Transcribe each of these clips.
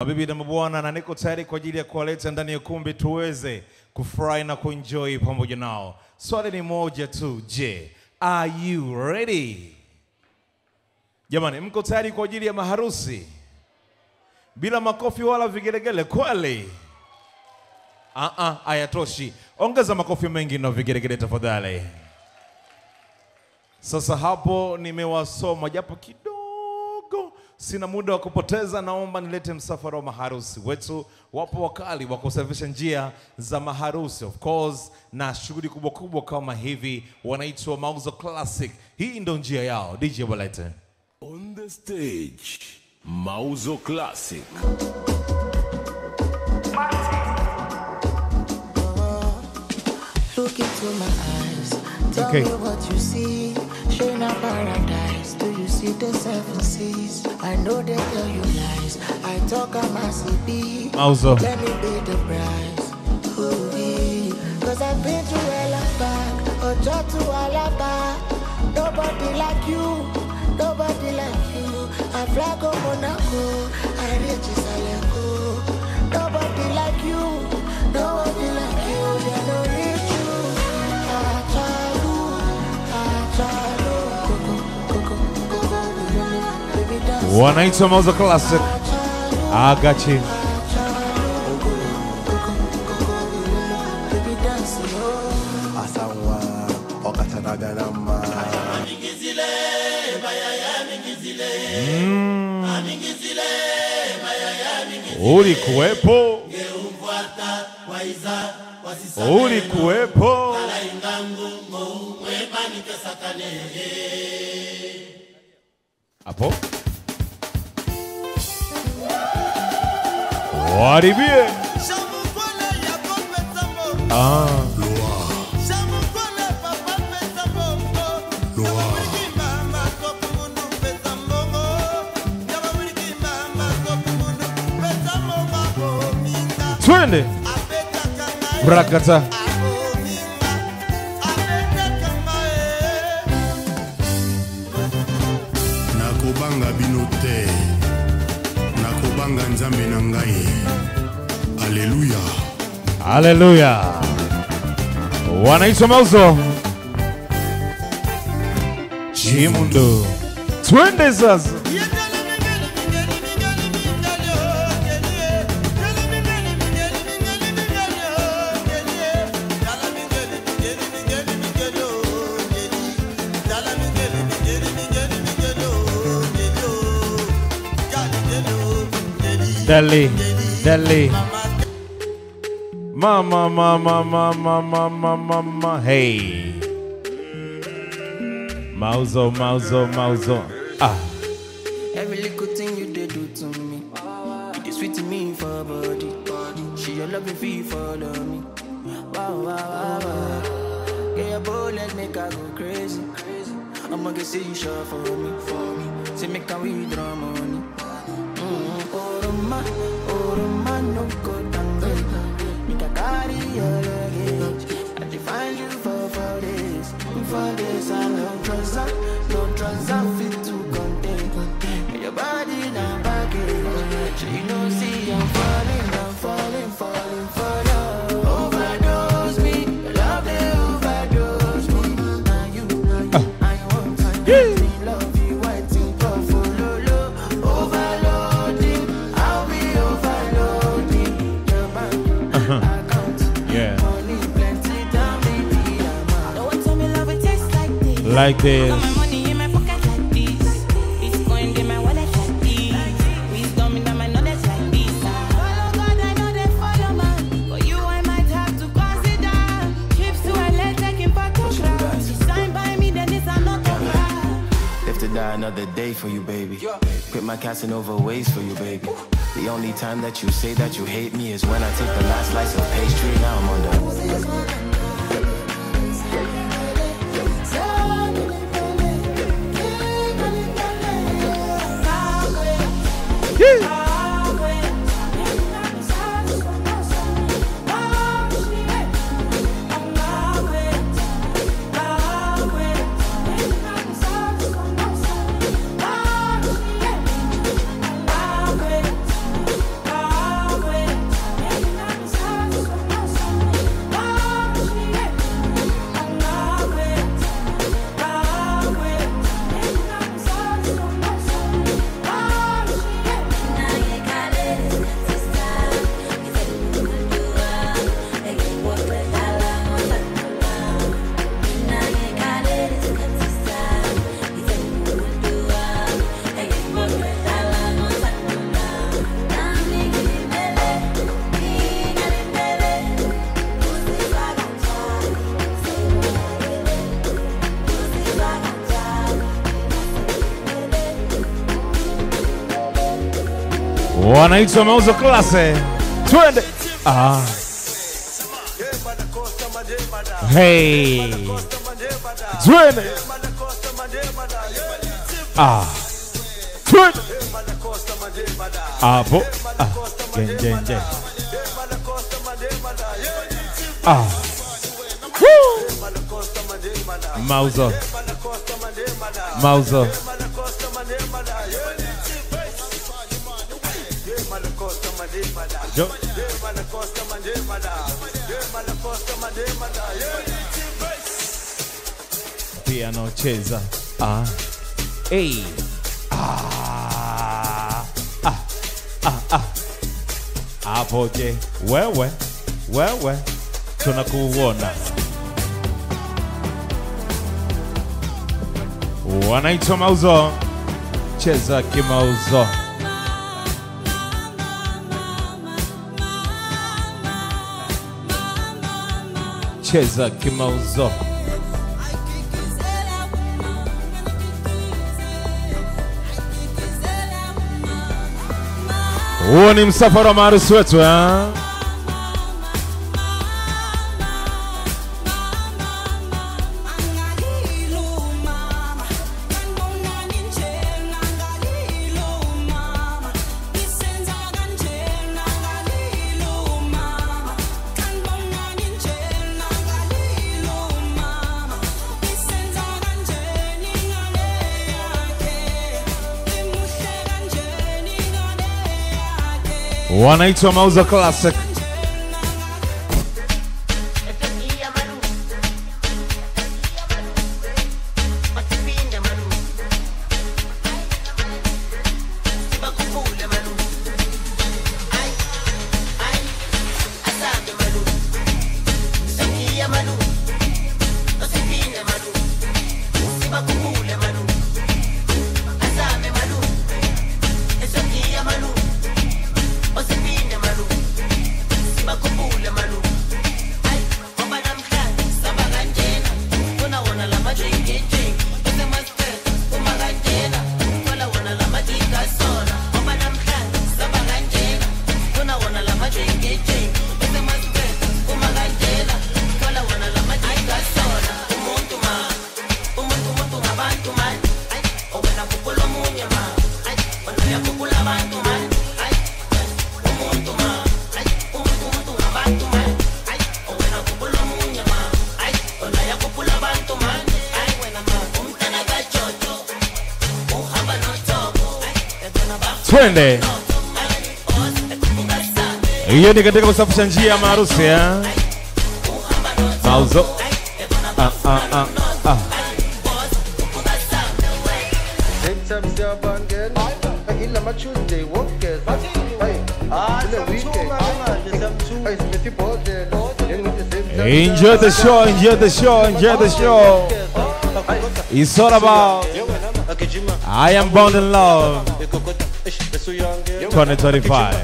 Mabibi na mabwana, na niko tayari kwa ajili ya kuwaleta ndani ya kumbi tuweze kufurahi na kuenjoy pamoja nao. Swali ni moja tu, je, are you ready? Jamani, mko tayari kwa ajili ya maharusi? Bila makofi wala vigelegele kweli? Hayatoshi. Ongeza makofi mengi na vigelegele tafadhali. Sasa hapo nimewasoma japo kidogo. Sina muda wa kupoteza, naomba nilete msafara wa maharusi wetu. Wapo wakali wa kusafisha njia za maharusi of course, na shughuli kubwa kubwa kama hivi wanaitwa Mauzo Classic. Hii ndo njia yao. DJ Balete. On the stage, Mauzo Classic. Look into my eyes, tell me what you see. Shine a paradise, do you see the seven seas? I know they tell you lies, I talk a massive beat. Mauzo. Let me be the prize, cause I've been to hell and back, or just to Alaba. Nobody like you, nobody like you. I fly go Monaco, I reach Saleko. Nobody like you, nobody like you. They don't reach you. Wanaitwa Mauzo Classic. I got you. Ulikuwepo. Ulikuwepo. Hapo. Waribie. Twende. Brakata. Nakobanga binote. Nakobanga nzambe na ngai. Haleluya. Haleluya. Wanaitwa Mauzo. Chimundo. Twende sasa. Delhi, Delhi. Mama, hey. Mauzo. Every little thing you did do to me, it is sweet to me for body. She your love me feel follow me. Wow. Get your bullet, make I go crazy. I'ma get see you sure for me. Say make I withdraw money. Oroma, no go tango. Make I carry your luggage. I define you for days. For days, I no trust, fit to contain. Your body now baggage. You know, see, I'm falling for love. Overdose me, love they overdose me. Now you, I want to love you, I think of follow. Overloading, I'll be overloading. Your bank account, money plenty, down baby. Don't want to me love it tastes like this. Like this. Another day for you, baby. Quit my Casanova ways for you, baby. The only time that you say that you hate me is when I take the last slice of pastry. Now I'm on Wanaitwa Mauzo Classic. Twende. Hey. Twende. Twende. Bo. Gen. Mauzo. Yo. Piano cheza. Hey. Hapo je, wewe tunakuona. Wanaitwa Mauzo. Cheza kimauzo. Cheza kimauzo. Huo ni msafara wa maharusi wetu Wanaitwa Mauzo Classic. Twende. Hiyo ni katika kusafisha njia ya maharusi Mauzo. Enjoy the show. It's all about I am born in love. 2025.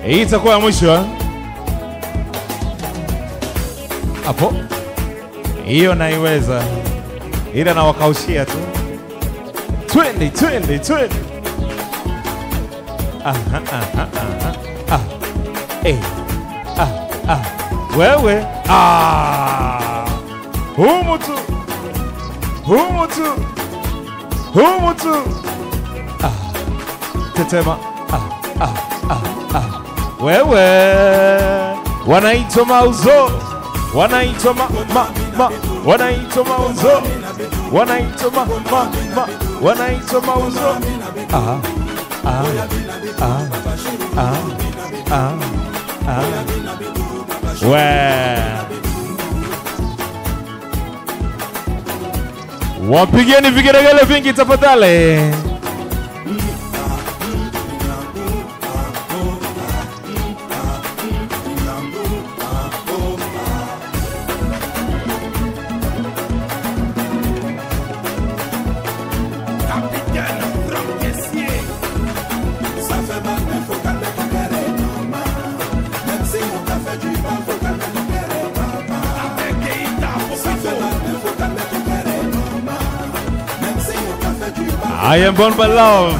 Hii itakuwa ya mwisho hapo. Hiyo naiweza, ila na wakaushia tu. Twende. Wewe humu tu tetema. Wewe wanaitwa Mauzo, wanaitwa wanaitwa Mauzo, wanaitwa wanaitwa Mauzo. Wapigeni vigeregele vingi tafadhali. I am born by love.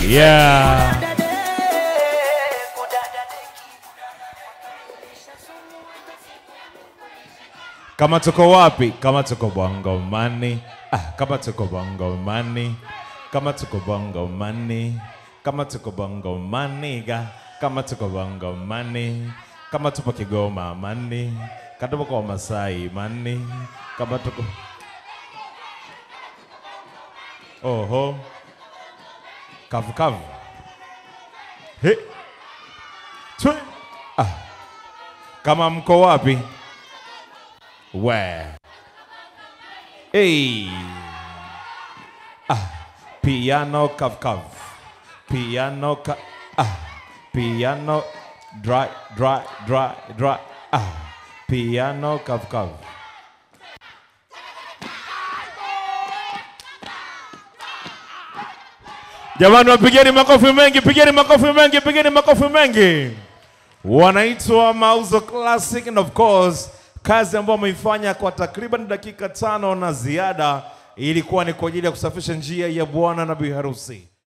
Yeah. Kama tuko wapi? Kama tuko bongo money. Kama tuko bongo money. Kama tuko bongo money. Kama tuko bongo money. Kama tuko bongo money. Kama tupo Kigoma money. Kama tupo kwa Masai money. Kama tuko oho. Kavu kavu. He. Twe. Kama mko wapi? Where? Hey. Piano kav kav. Piano ka piano dry dry dry dry. Piano kav kav. Jamani, wapigeni makofi mengi, pigeni makofi mengi, pigeni makofi mengi. Wanaitwa Mauzo Classic, and of course kazi ambayo wameifanya kwa takriban dakika 5 na ziada ilikuwa ni kwa ajili ya kusafisha njia ya bwana na biharusi.